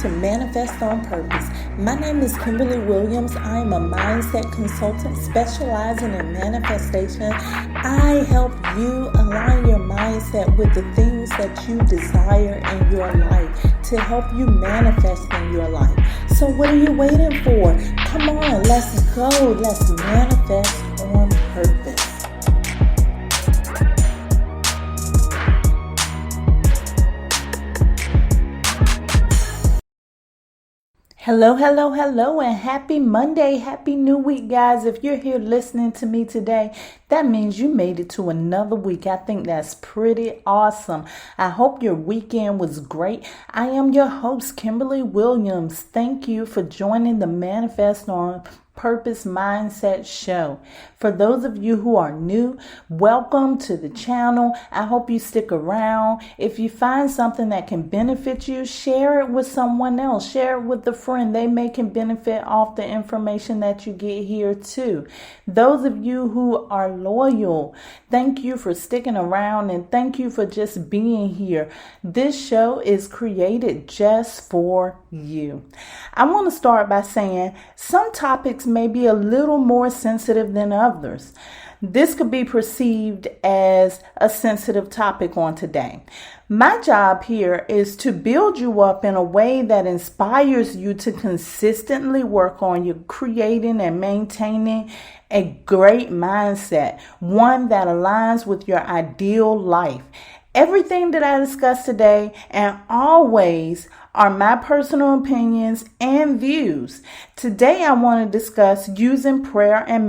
to Manifest on Purpose. My name is Kimberly Williams. I am a mindset consultant specializing in manifestation. I help you align your mindset with the things that you desire in your life to help you manifest in your life. So what are you waiting for? Come on, let's go. Let's manifest on purpose. Hello, and happy Monday. Happy new week, guys. If you're here listening to me today, that means you made it to another week. I think that's pretty awesome. I hope your weekend was great. I am your host, Kimberly Williams. Thank you for joining the Manifest on Purpose Mindset Show. For those of you who are new, welcome to the channel. I hope you stick around. If you find something that can benefit you, share it with someone else. Share it with a friend. They may can benefit off the information that you get here too. Those of you who are loyal, thank you for sticking around and thank you for just being here. This show is created just for you. I want to start by saying some topics may be a little more sensitive than others. This could be perceived as a sensitive topic on today. My job here is to build you up in a way that inspires you to consistently work on your creating and maintaining a great mindset, one that aligns with your ideal life. Everything that I discuss today and always are my personal opinions and views. Today I want to discuss using prayer and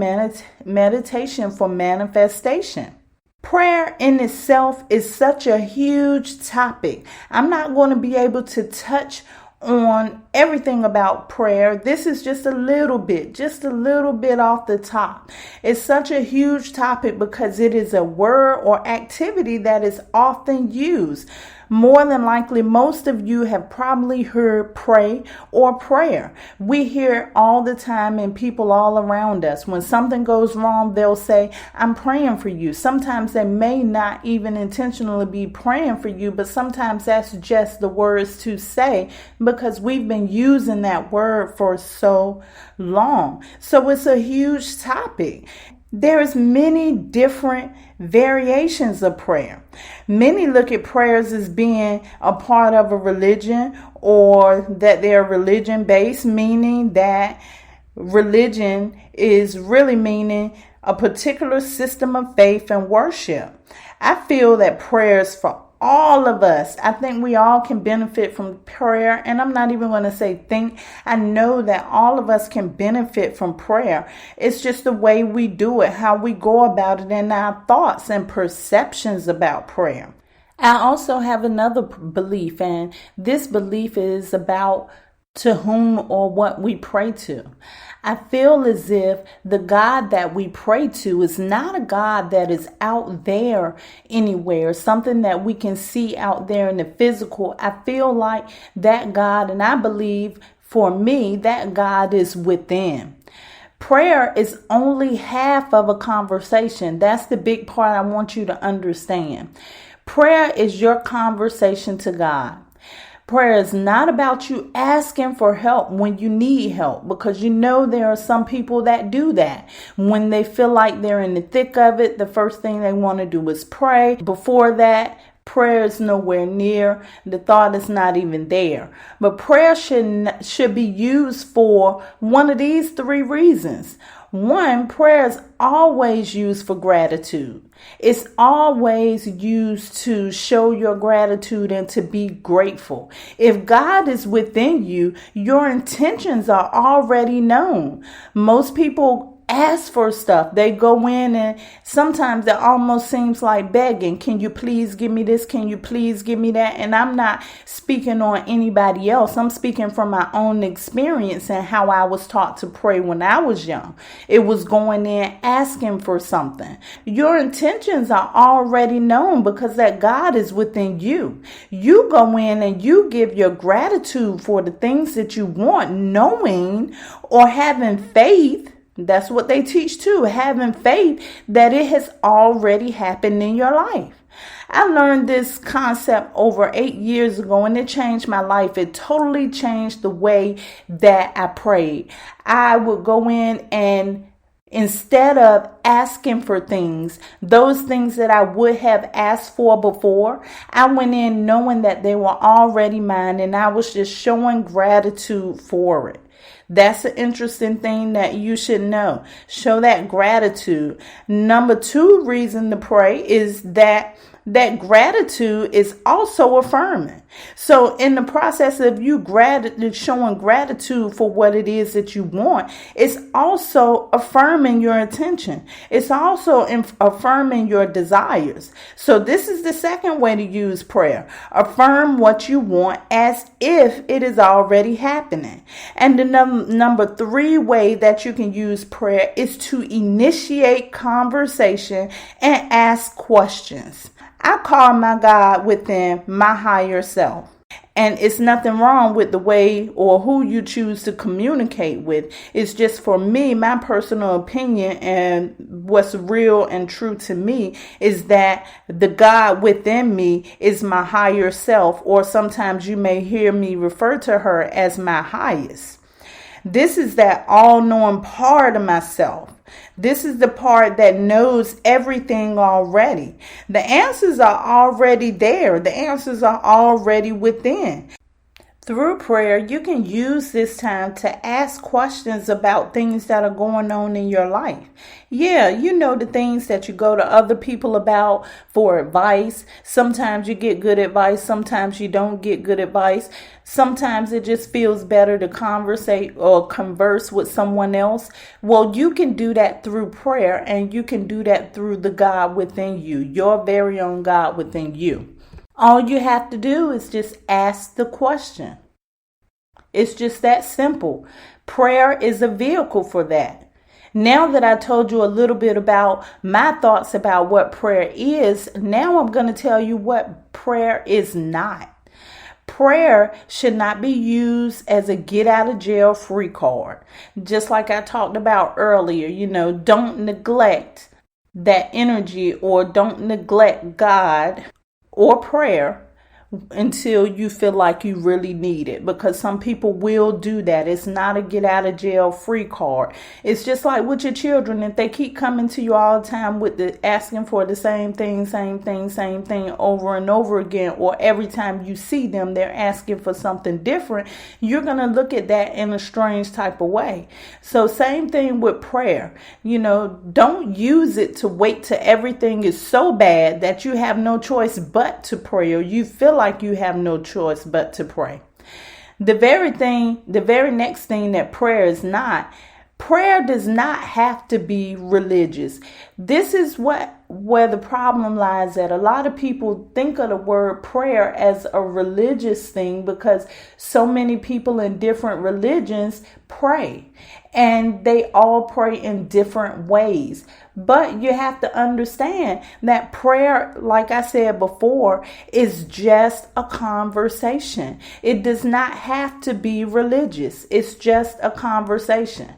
meditation for manifestation. Prayer in itself is such a huge topic. I'm not going to be able to touch on everything about prayer. This is just a little bit off the top. It's such a huge topic because it is a word or activity that is often used. More than likely, most of you have probably heard pray or prayer. We hear it all the time in people all around us. When something goes wrong, they'll say, I'm praying for you. Sometimes they may not even intentionally be praying for you, but sometimes that's just the words to say because we've been using that word for so long. So it's a huge topic. There's many different variations of prayer. Many look at prayers as being a part of a religion or that they're religion based, meaning that religion is really meaning a particular system of faith and worship. I feel that prayers for all of us, I think we all can benefit from prayer. And I'm not even going to say think. I know that all of us can benefit from prayer. It's just the way we do it, how we go about it, and our thoughts and perceptions about prayer. I also have another belief, and this belief is about to whom or what we pray to. I feel as if the God that we pray to is not a God that is out there anywhere, something that we can see out there in the physical. I feel like that God, and I believe for me, that God is within. Prayer is only half of a conversation. That's the big part I want you to understand. Prayer is your conversation to God. Prayer is not about you asking for help when you need help, because you know there are some people that do that. When they feel like they're in the thick of it, the first thing they want to do is pray. Before that, prayer is nowhere near. The thought is not even there. But prayer should be used for one of these three reasons. One, prayer is always used for gratitude. It's always used to show your gratitude and to be grateful. If God is within you, your intentions are already known. Most people ask for stuff. They go in and sometimes it almost seems like begging. Can you please give me this? Can you please give me that? And I'm not speaking on anybody else. I'm speaking from my own experience and how I was taught to pray when I was young. It was going in asking for something. Your intentions are already known because that God is within you. You go in and you give your gratitude for the things that you want, knowing or having faith That's what they teach too, having faith that it has already happened in your life. I learned this concept over 8 years ago and it changed my life. It totally changed the way that I prayed. I would go in and instead of asking for things, those things that I would have asked for before, I went in knowing that they were already mine and I was just showing gratitude for it. That's an interesting thing that you should know. Show that gratitude. Number 2 reason to pray is that gratitude is also affirming. So in the process of you showing gratitude for what it is that you want, it's also affirming your intention. It's also affirming your desires. So this is the second way to use prayer. Affirm what you want as if it is already happening. And the number 3 way that you can use prayer is to initiate conversation and ask questions. I call my God within my higher self. And it's nothing wrong with the way or who you choose to communicate with. It's just for me, my personal opinion and what's real and true to me is that the God within me is my higher self, or sometimes you may hear me refer to her as my highest. This is that all-knowing part of myself. This is the part that knows everything already. The answers are already there. The answers are already within. Through prayer, you can use this time to ask questions about things that are going on in your life. Yeah, you know the things that you go to other people about for advice. Sometimes you get good advice. Sometimes you don't get good advice. Sometimes it just feels better to conversate or converse with someone else. Well, you can do that through prayer, and you can do that through the God within you, your very own God within you. All you have to do is just ask the question. It's just that simple. Prayer is a vehicle for that. Now that I told you a little bit about my thoughts about what prayer is, now I'm going to tell you what prayer is not. Prayer should not be used as a get out of jail free card. Just like I talked about earlier, don't neglect that energy or don't neglect God or prayer until you feel like you really need it, because some people will do that. It's not a get out of jail free card. It's just like with your children. If they keep coming to you all the time with asking for the same thing over and over again, or every time you see them, they're asking for something different, you're going to look at that in a strange type of way. So same thing with prayer. Don't use it to wait till everything is so bad that you have no choice but to pray, or you feel like you have no choice but to pray. The very next thing that prayer does not have to be religious. This is where the problem lies at. A lot of people think of the word prayer as a religious thing because so many people in different religions pray, and they all pray in different ways. But you have to understand that prayer, like I said before, is just a conversation. It does not have to be religious. It's just a conversation.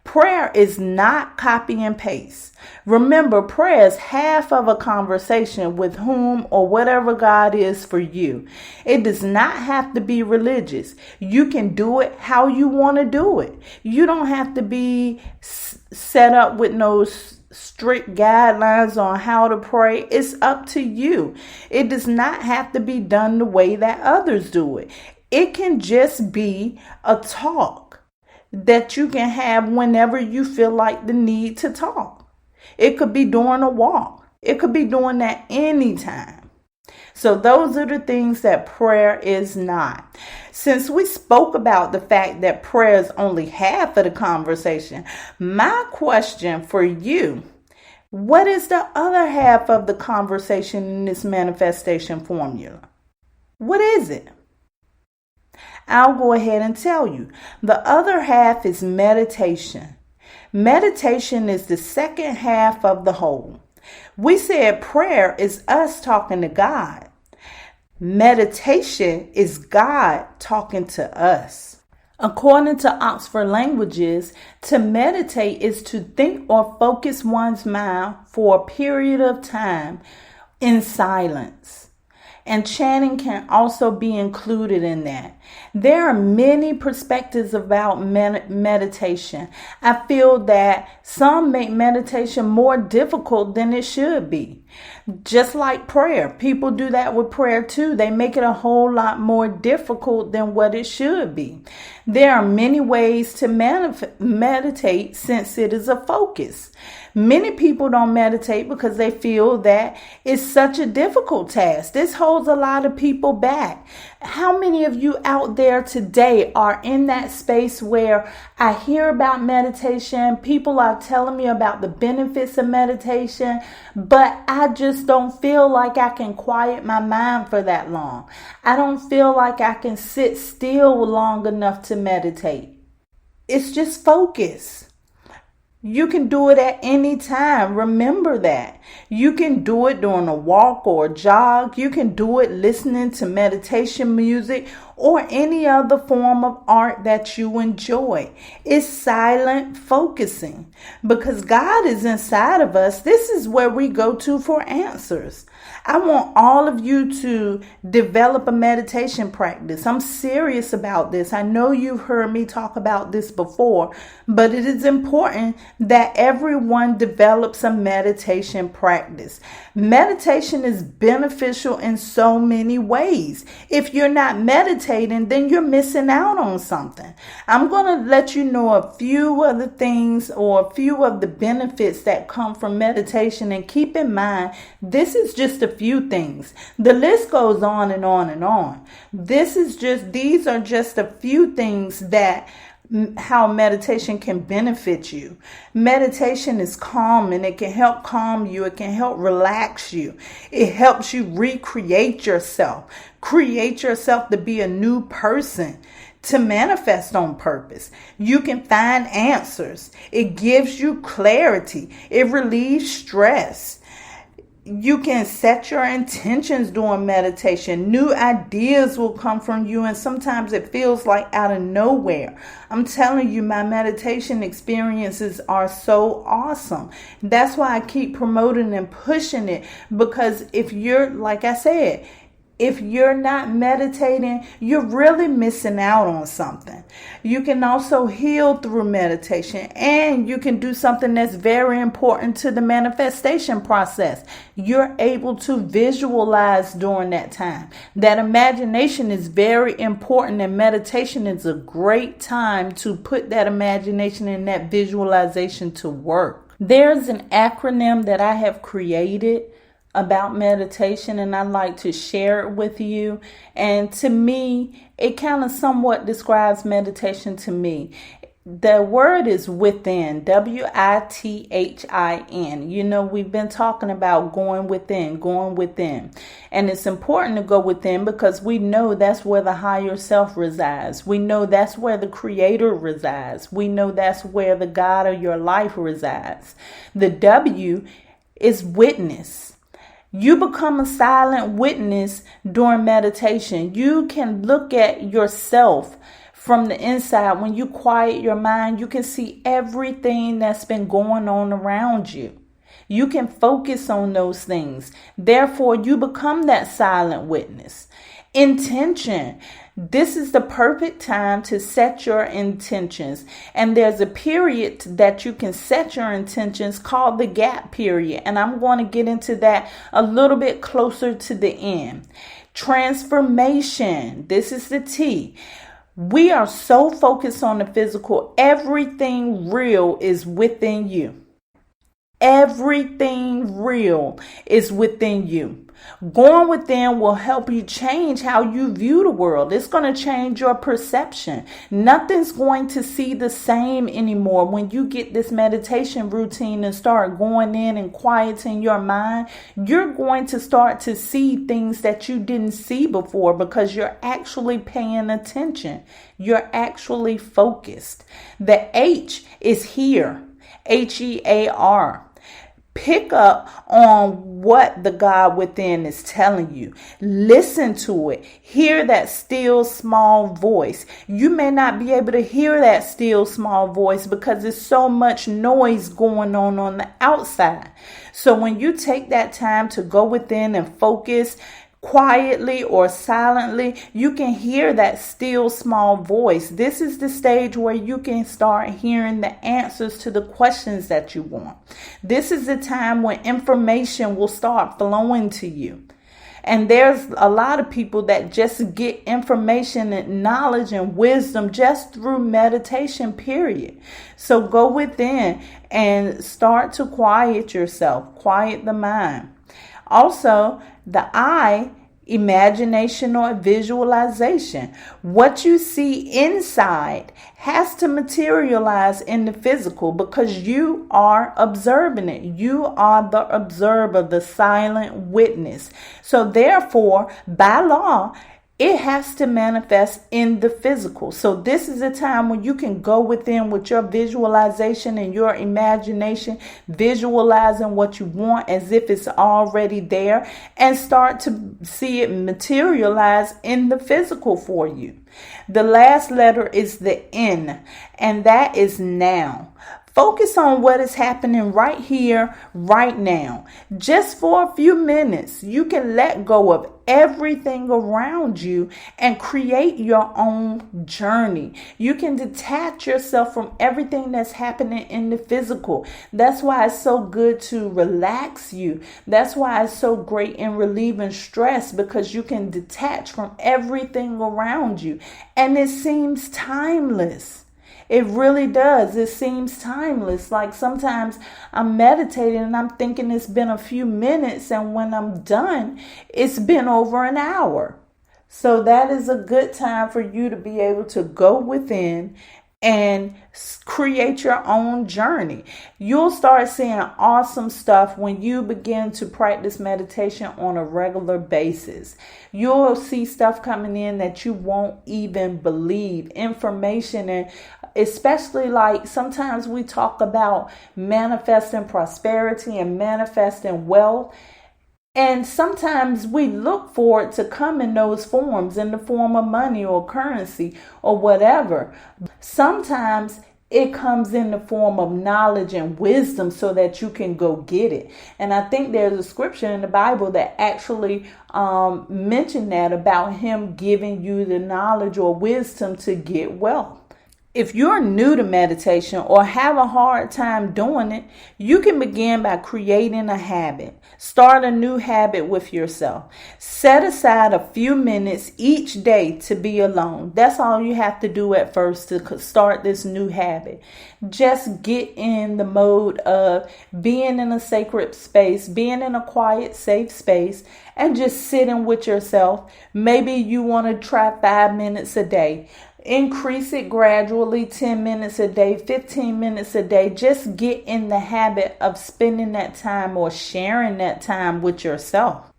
Prayer is not copy and paste. Remember, prayer is half of a conversation with whom or whatever God is for you. It does not have to be religious. You can do it how you want to do it. You don't have to be set up with no strict guidelines on how to pray. It's up to you. It does not have to be done the way that others do it. It can just be a talk that you can have whenever you feel like the need to talk. It could be during a walk. It could be doing that anytime. So those are the things that prayer is not. Since we spoke about the fact that prayer is only half of the conversation, my question for you, what is the other half of the conversation in this manifestation formula? What is it? I'll go ahead and tell you. The other half is meditation. Meditation is the second half of the whole. We said prayer is us talking to God. Meditation is God talking to us. According to Oxford Languages, to meditate is to think or focus one's mind for a period of time in silence. And chanting can also be included in that. There are many perspectives about meditation. I feel that some make meditation more difficult than it should be. Just like prayer. People do that with prayer too. They make it a whole lot more difficult than what it should be. There are many ways to meditate since it is a focus. Many people don't meditate because they feel that it's such a difficult task. This holds a lot of people back. How many of you out there today are in that space where I hear about meditation, people are telling me about the benefits of meditation, but I just don't feel like I can quiet my mind for that long. I don't feel like I can sit still long enough to meditate. It's just focus. You can do it at any time. Remember that. You can do it during a walk or a jog. You can do it listening to meditation music or any other form of art that you enjoy. It's silent focusing because God is inside of us. This is where we go to for answers. I want all of you to develop a meditation practice. I'm serious about this. I know you've heard me talk about this before, but it is important that everyone develops a meditation practice. Meditation is beneficial in so many ways. If you're not meditating, then you're missing out on something. I'm going to let you know a few of the things or a few of the benefits that come from meditation. And keep in mind, this is just a few things. The list goes on and on and on. These are just a few things that how meditation can benefit you. Meditation is calm and it can help calm you. It can help relax you. It helps you recreate yourself. Create yourself to be a new person, to manifest on purpose. You can find answers. It gives you clarity. It relieves stress. You can set your intentions during meditation. New ideas will come from you, and sometimes it feels like out of nowhere. I'm telling you, my meditation experiences are so awesome. That's why I keep promoting and pushing it, because if you're, like I said, if you're not meditating, you're really missing out on something. You can also heal through meditation, and you can do something that's very important to the manifestation process. You're able to visualize during that time. That imagination is very important, and meditation is a great time to put that imagination and that visualization to work. There's an acronym that I have created about meditation, and I'd like to share it with you. And to me, it kind of somewhat describes meditation to me. The word is within, WITHIN. You know, we've been talking about going within. And it's important to go within because we know that's where the higher self resides. We know that's where the creator resides. We know that's where the God of your life resides. The W is witness. You become a silent witness during meditation. You can look at yourself from the inside. When you quiet your mind, you can see everything that's been going on around you. You can focus on those things. Therefore, you become that silent witness. Intention. This is the perfect time to set your intentions. And there's a period that you can set your intentions called the gap period. And I'm going to get into that a little bit closer to the end. Transformation. This is the T. We are so focused on the physical. Everything real is within you. Everything real is within you. Going within will help you change how you view the world. It's going to change your perception. Nothing's going to see the same anymore. When you get this meditation routine and start going in and quieting your mind, you're going to start to see things that you didn't see before because you're actually paying attention. You're actually focused. The H is here. HEAR. Pick up on what the God within is telling you. Listen to it. Hear that still small voice. You may not be able to hear that still small voice because there's so much noise going on the outside. So when you take that time to go within and focus quietly or silently, you can hear that still small voice. This is the stage where you can start hearing the answers to the questions that you want. This is the time when information will start flowing to you. And there's a lot of people that just get information and knowledge and wisdom just through meditation, period. So go within and start to quiet yourself, quiet the mind. Also, the eye, imagination or visualization. What you see inside has to materialize in the physical because you are observing it. You are the observer, the silent witness. So therefore, by law, it has to manifest in the physical. So this is a time when you can go within with your visualization and your imagination, visualizing what you want as if it's already there, and start to see it materialize in the physical for you. The last letter is the N, and that is now. Focus on what is happening right here, right now. Just for a few minutes, you can let go of everything around you and create your own journey. You can detach yourself from everything that's happening in the physical. That's why it's so good to relax you. That's why it's so great in relieving stress, because you can detach from everything around you. And it seems timeless. It really does. It seems timeless. Like sometimes I'm meditating and I'm thinking it's been a few minutes, and when I'm done, it's been over an hour. So that is a good time for you to be able to go within and create your own journey. You'll start seeing awesome stuff when you begin to practice meditation on a regular basis. You'll see stuff coming in that you won't even believe. Information, and especially like sometimes we talk about manifesting prosperity and manifesting wealth. And sometimes we look for it to come in those forms, in the form of money or currency or whatever. Sometimes it comes in the form of knowledge and wisdom so that you can go get it. And I think there's a scripture in the Bible that actually mentioned that, about him giving you the knowledge or wisdom to get wealth. If you're new to meditation or have a hard time doing it, you can begin by creating a habit. Start a new habit with yourself. Set aside a few minutes each day to be alone. That's all you have to do at first to start this new habit. Just get in the mode of being in a sacred space, being in a quiet, safe space, and just sitting with yourself. Maybe you want to try 5 minutes a day. Increase it gradually, 10 minutes a day, 15 minutes a day. Just get in the habit of spending that time or sharing that time with yourself.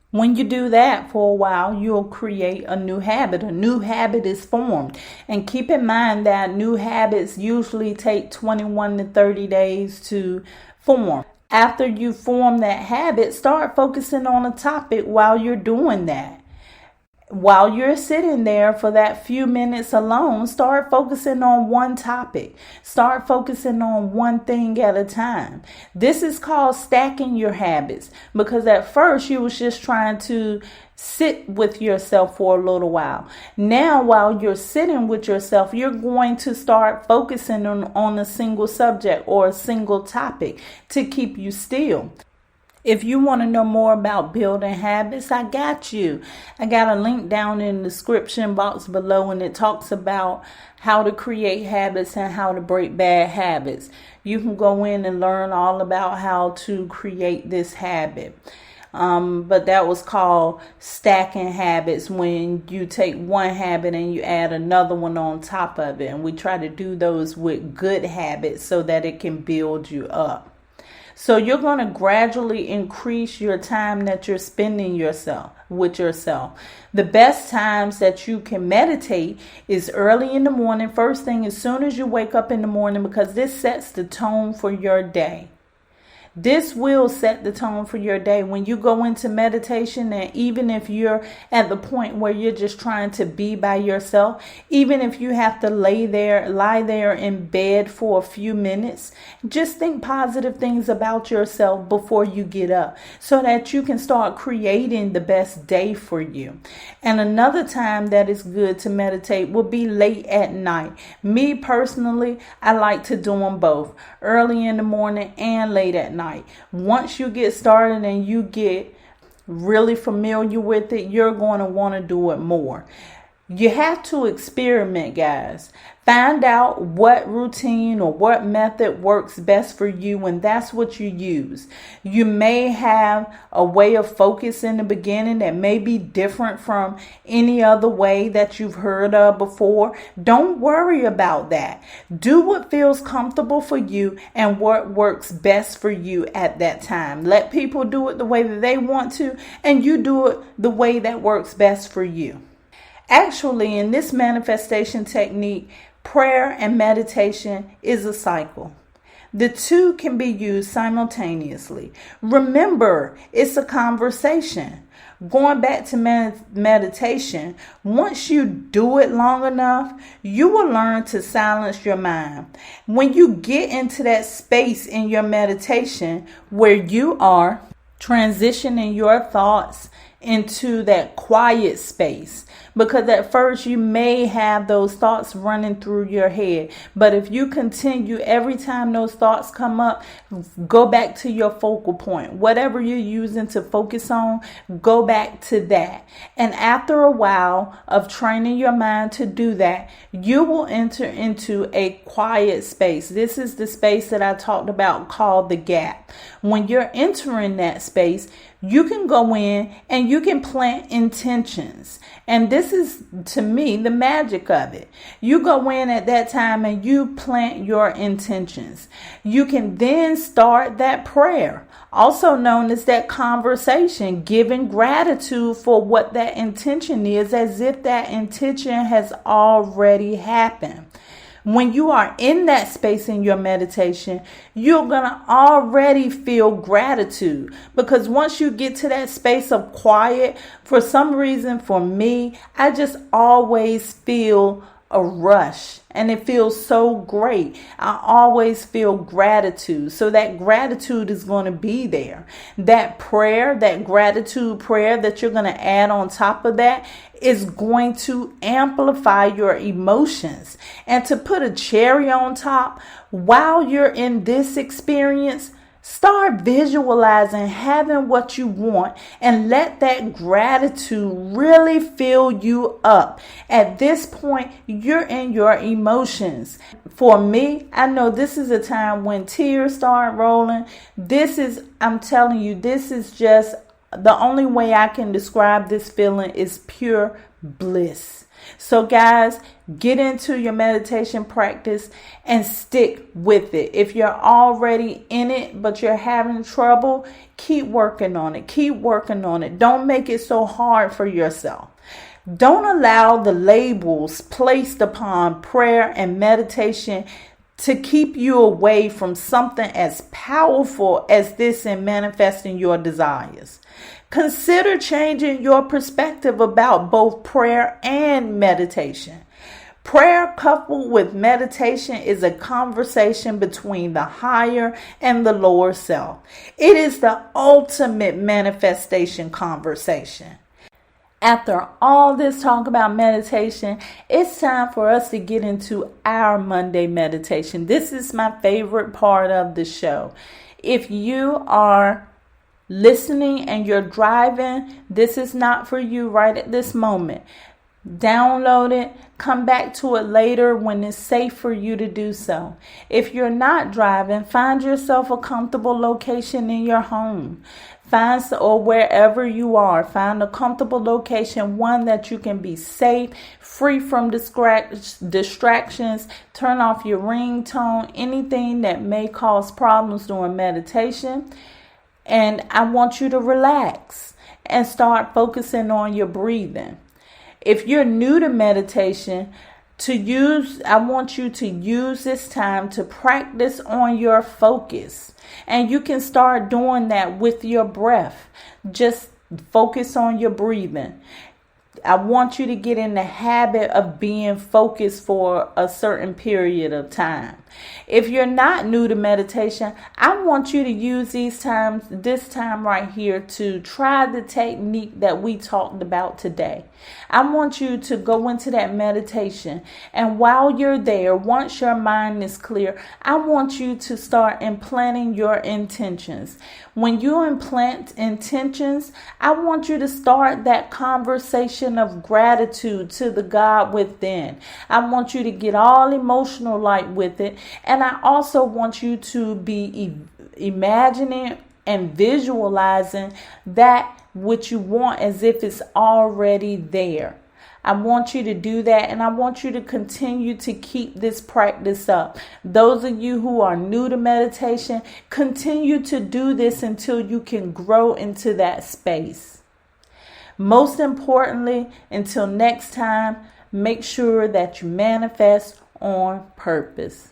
When you do that for a while, you'll create a new habit. A new habit is formed. And keep in mind that new habits usually take 21 to 30 days to form. After you form that habit, start focusing on a topic while you're doing that. While you're sitting there for that few minutes alone, start focusing on one topic. Start focusing on one thing at a time. This is called stacking your habits, because at first you was just trying to sit with yourself for a little while. Now, while you're sitting with yourself, you're going to start focusing on a single subject or a single topic to keep you still. If you want to know more about building habits, I got you. I got a link down in the description box below, and it talks about how to create habits and how to break bad habits. You can go in and learn all about how to create this habit. But that was called stacking habits, when you take one habit and you add another one on top of it. And we try to do those with good habits so that it can build you up. So you're going to gradually increase your time that you're spending with yourself. The best times that you can meditate is early in the morning, first thing as soon as you wake up in the morning, because this sets the tone for your day. This will set the tone for your day. When you go into meditation, and even if you're at the point where you're just trying to be by yourself, even if you have to lie there in bed for a few minutes, just think positive things about yourself before you get up so that you can start creating the best day for you. And another time that is good to meditate will be late at night. Me personally, I like to do them both, early in the morning and late at night. Once you get started and you get really familiar with it, you're going to want to do it more. You have to experiment, guys. Find out what routine or what method works best for you, and that's what you use. You may have a way of focus in the beginning that may be different from any other way that you've heard of before. Don't worry about that. Do what feels comfortable for you and what works best for you at that time. Let people do it the way that they want to, and you do it the way that works best for you. Actually, in this manifestation technique, prayer and meditation is a cycle. The two can be used simultaneously. Remember, it's a conversation. Going back to meditation, once you do it long enough, you will learn to silence your mind. When you get into that space in your meditation where you are transitioning your thoughts into that quiet space, because at first you may have those thoughts running through your head, but if you continue, every time those thoughts come up, go back to your focal point. Whatever you're using to focus on, go back to that. And after a while of training your mind to do that, you will enter into a quiet space. This is the space that I talked about called the gap. When you're entering that space, you can go in and you can plant intentions. And this is, to me, the magic of it. You go in at that time and you plant your intentions. You can then start that prayer, also known as that conversation, giving gratitude for what that intention is, as if that intention has already happened. When you are in that space in your meditation, you're going to already feel gratitude, because once you get to that space of quiet, for some reason, for me, I just always feel a rush and it feels so great. I always feel gratitude. So that gratitude is going to be there. That prayer, that gratitude prayer that you're going to add on top of that is going to amplify your emotions. And to put a cherry on top, while you're in this experience, start visualizing having what you want and let that gratitude really fill you up. At this point, you're in your emotions. For me, I know this is a time when tears start rolling. I'm telling you, this is just the only way I can describe this feeling is pure bliss. So guys, get into your meditation practice and stick with it. If you're already in it, but you're having trouble, keep working on it. Keep working on it. Don't make it so hard for yourself. Don't allow the labels placed upon prayer and meditation to keep you away from something as powerful as this in manifesting your desires. Consider changing your perspective about both prayer and meditation. Prayer coupled with meditation is a conversation between the higher and the lower self. It is the ultimate manifestation conversation. After all this talk about meditation, it's time for us to get into our Monday meditation. This is my favorite part of the show. If you are listening and you're driving, this is not for you right at this moment. Download it, come back to it later when it's safe for you to do so. If you're not driving, find yourself a comfortable location in your home. Or wherever you are, find a comfortable location, one that you can be safe, free from distractions. Turn off your ringtone, anything that may cause problems during meditation. And I want you to relax and start focusing on your breathing. If you're new to meditation, I want you to use this time to practice on your focus. And you can start doing that with your breath. Just focus on your breathing. I want you to get in the habit of being focused for a certain period of time. If you're not new to meditation, I want you to use this time right here to try the technique that we talked about today. I want you to go into that meditation, and while you're there, once your mind is clear, I want you to start implanting your intentions. When you implant intentions, I want you to start that conversation of gratitude to the God within. I want you to get all emotional like with it. And I also want you to be imagining and visualizing that which you want as if it's already there. I want you to do that, and I want you to continue to keep this practice up. Those of you who are new to meditation, continue to do this until you can grow into that space. Most importantly, until next time, make sure that you manifest on purpose.